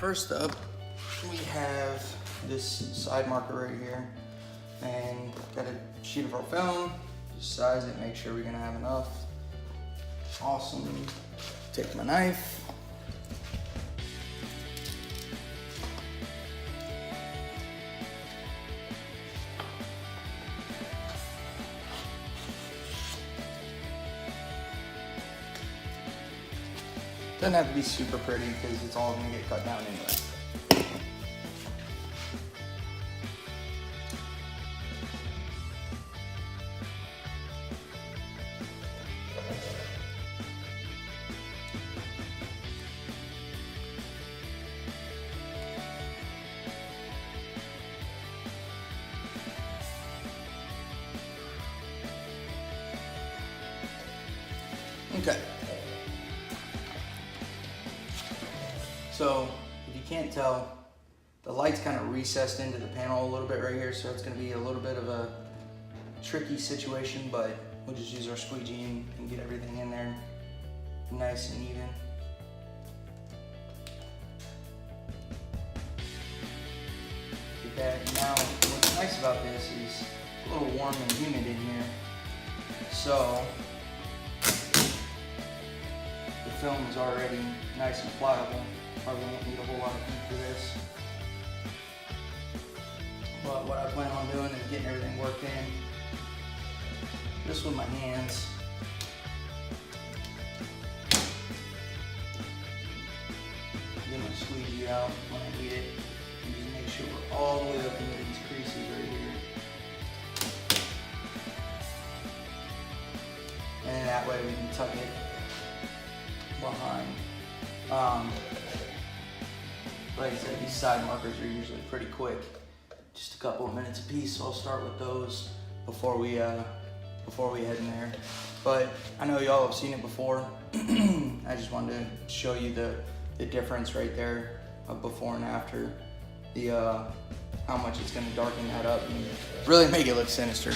First up, we have this side marker right here, and got a sheet of our film. Just size it, make sure we're gonna have enough. Awesome. Take my knife. Doesn't have to be super pretty because it's all gonna get cut down anyway. Okay. So, if you can't tell, the light's kind of recessed into the panel a little bit right here, so it's going to be a little bit of a tricky situation, but we'll just use our squeegee and get everything in there nice and even. Get that. Now, what's nice about this is it's a little warm and humid in here, so the film is already nice and pliable. Probably won't need a whole lot of heat for this. But what I plan on doing is getting everything worked in. Just with my hands. Get my squeegee out when I need it. And just make sure we're all the way up into these creases right here. And that way we can tuck it behind. Like I said, these side markers are usually pretty quick, just a couple of minutes a piece. So I'll start with those before we head in there. But I know y'all have seen it before. I just wanted to show you the difference right there of before and after. How much it's going to darken that up and really make it look sinister.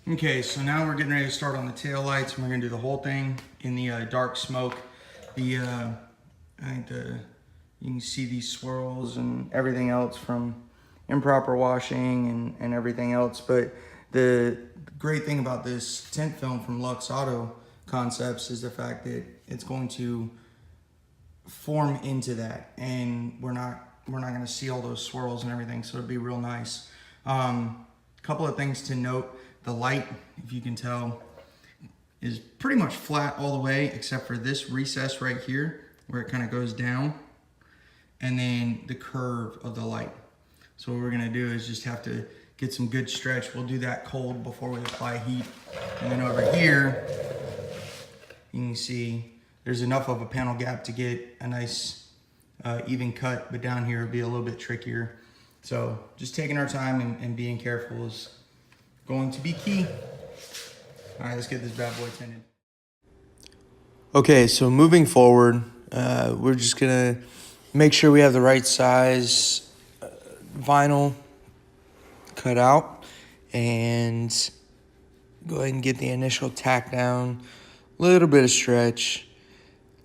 Okay, so now we're getting ready to start on the tail lights, and we're gonna do the whole thing in the dark smoke. I think you can see these swirls and everything else from improper washing and everything else. But the great thing about this tint film from Luxe Auto Concepts is the fact that it's going to form into that, and we're not gonna see all those swirls and everything, so it'll be real nice. Couple of things to note. The light, if you can tell, is pretty much flat all the way except for this recess right here where it kind of goes down, and then the curve of the light. So what we're gonna do is just have to get some good stretch. We'll do that cold before we apply heat. And then over here, you can see there's enough of a panel gap to get a nice even cut, but down here it'll be a little bit trickier. So just taking our time and being careful is going to be key. All right, let's get this bad boy tinted. Okay, so moving forward, we're just gonna make sure we have the right size vinyl cut out and go ahead and get the initial tack down, a little bit of stretch,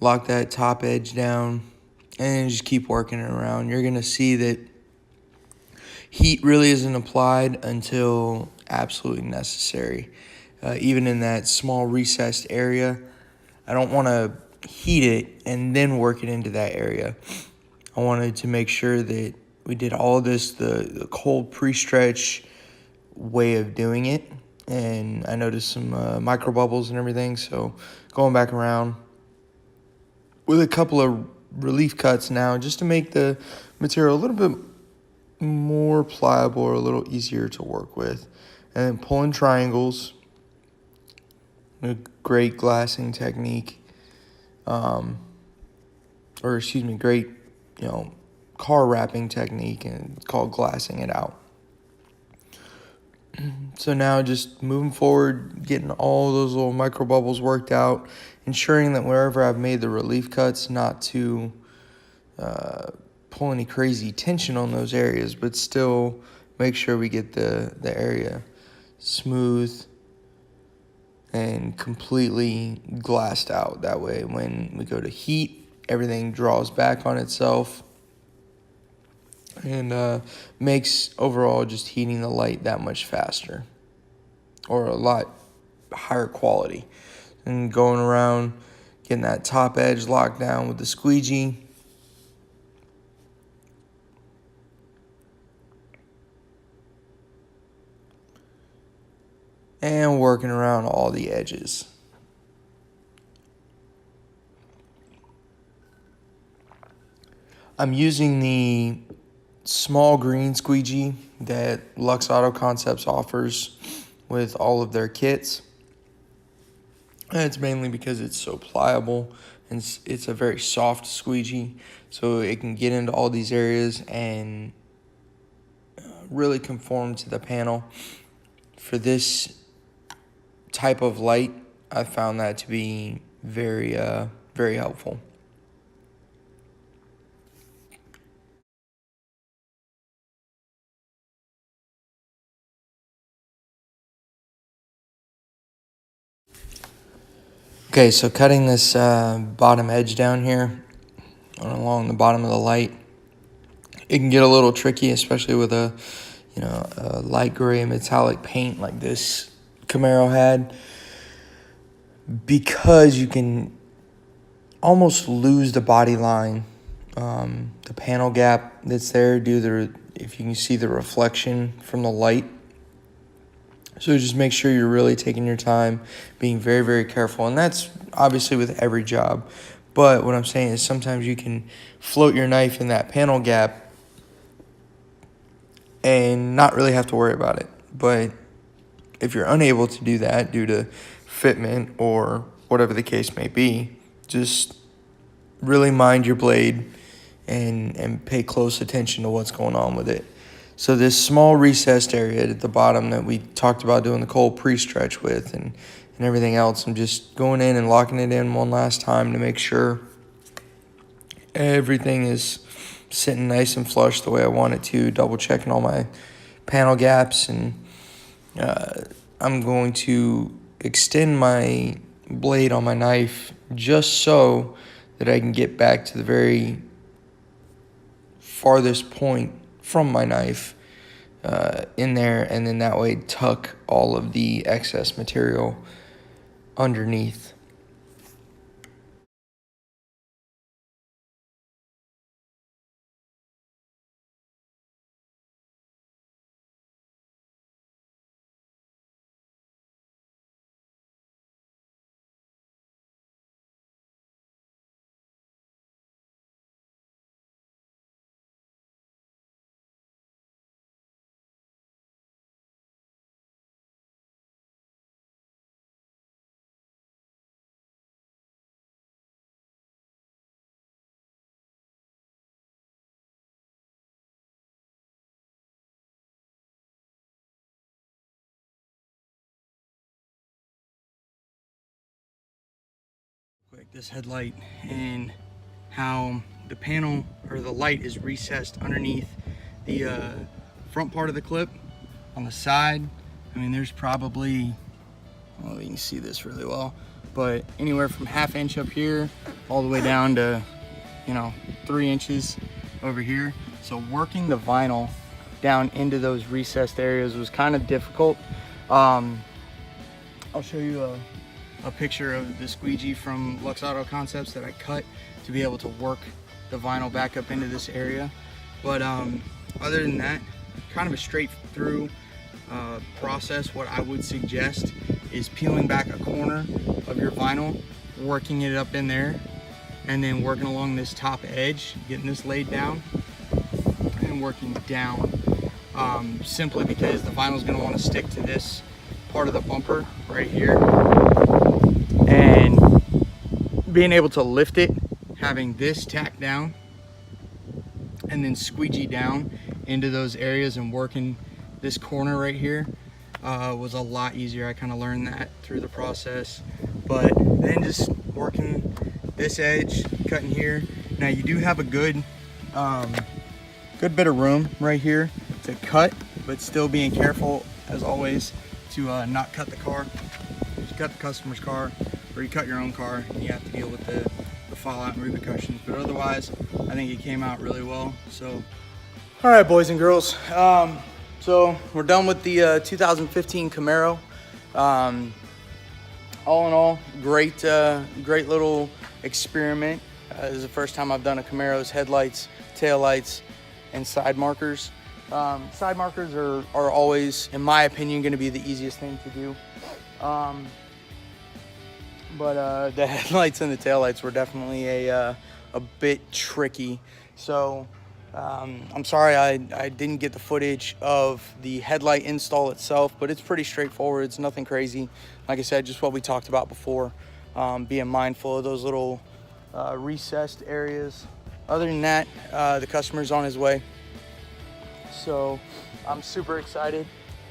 lock that top edge down, and just keep working it around. You're gonna see that heat really isn't applied until absolutely necessary. Even in that small recessed area, I don't want to heat it and then work it into that area. I wanted to make sure that we did all of this the cold pre-stretch way of doing it. And I noticed some micro bubbles and everything, so going back around with a couple of relief cuts now just to make the material a little bit more pliable or a little easier to work with. And then pulling triangles, a great glassing technique, great, car wrapping technique, and it's called glassing it out. So now just moving forward, getting all those little micro bubbles worked out, ensuring that wherever I've made the relief cuts, not to pull any crazy tension on those areas, but still make sure we get the area smooth and completely glassed out. That way when we go to heat, everything draws back on itself and makes overall just heating the light that much faster or a lot higher quality. And going around, getting that top edge locked down with the squeegee. And working around all the edges. I'm using the small green squeegee that Luxe Auto Concepts offers with all of their kits. And it's mainly because it's so pliable and it's a very soft squeegee, so it can get into all these areas and really conform to the panel. For this type of light, I found that to be very helpful. Okay, so cutting this bottom edge down here along the bottom of the light, it can get a little tricky, especially with a light gray metallic paint like this Camaro had, because you can almost lose the body line, the panel gap that's there if you can see the reflection from the light. So just make sure you're really taking your time, being very, very careful. And that's obviously with every job. But what I'm saying is sometimes you can float your knife in that panel gap and not really have to worry about it. But if you're unable to do that due to fitment or whatever the case may be, just really mind your blade and pay close attention to what's going on with it. So this small recessed area at the bottom that we talked about doing the cold pre-stretch with and everything else, I'm just going in and locking it in one last time to make sure everything is sitting nice and flush the way I want it to, double checking all my panel gaps. And I'm going to extend my blade on my knife just so that I can get back to the very farthest point from my knife in there, and then that way tuck all of the excess material underneath. Quick, this headlight and how the panel or the light is recessed underneath the front part of the clip on the side. I mean, there's probably, well, you can see this really well, but anywhere from 1/2 inch up here all the way down to 3 inches over here. So working the vinyl down into those recessed areas was kind of difficult. I'll show you a picture of the squeegee from Luxe Auto Concepts that I cut to be able to work the vinyl back up into this area. But other than that, kind of a straight through process. What I would suggest is peeling back a corner of your vinyl, working it up in there, and then working along this top edge, getting this laid down and working down, simply because the vinyl is going to want to stick to this part of the bumper right here, and being able to lift it, having this tacked down and then squeegee down into those areas and working this corner right here was a lot easier. I kind of learned that through the process, but then just working this edge, cutting here. Now you do have a good good bit of room right here to cut, but still being careful as always to not cut the car. If you cut the customer's car or you cut your own car, you have to deal with the fallout and repercussions, but otherwise I think it came out really well. So all right, boys and girls, so we're done with the 2015 Camaro. All in all, great little experiment. This is the first time I've done a Camaro's headlights, taillights, and side markers. Side markers are always, in my opinion, going to be the easiest thing to do. But the headlights and the taillights were definitely a bit tricky. So I'm sorry I didn't get the footage of the headlight install itself, but it's pretty straightforward. It's nothing crazy. Like I said, just what we talked about before, being mindful of those little recessed areas. Other than that, the customer's on his way. So I'm super excited,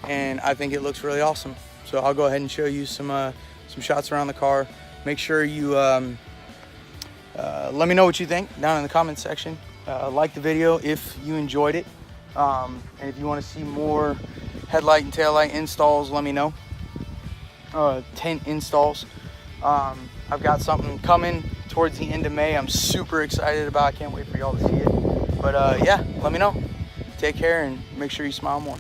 and I think it looks really awesome. So I'll go ahead and show you some shots around the car. Make sure you let me know what you think down in the comments section. Like the video if you enjoyed it, and if you want to see more headlight and taillight installs, let me know. Tint installs. I've got something coming towards the end of May. I'm super excited about. I can't wait for y'all to see it. But yeah, let me know. Take care and make sure you smile more.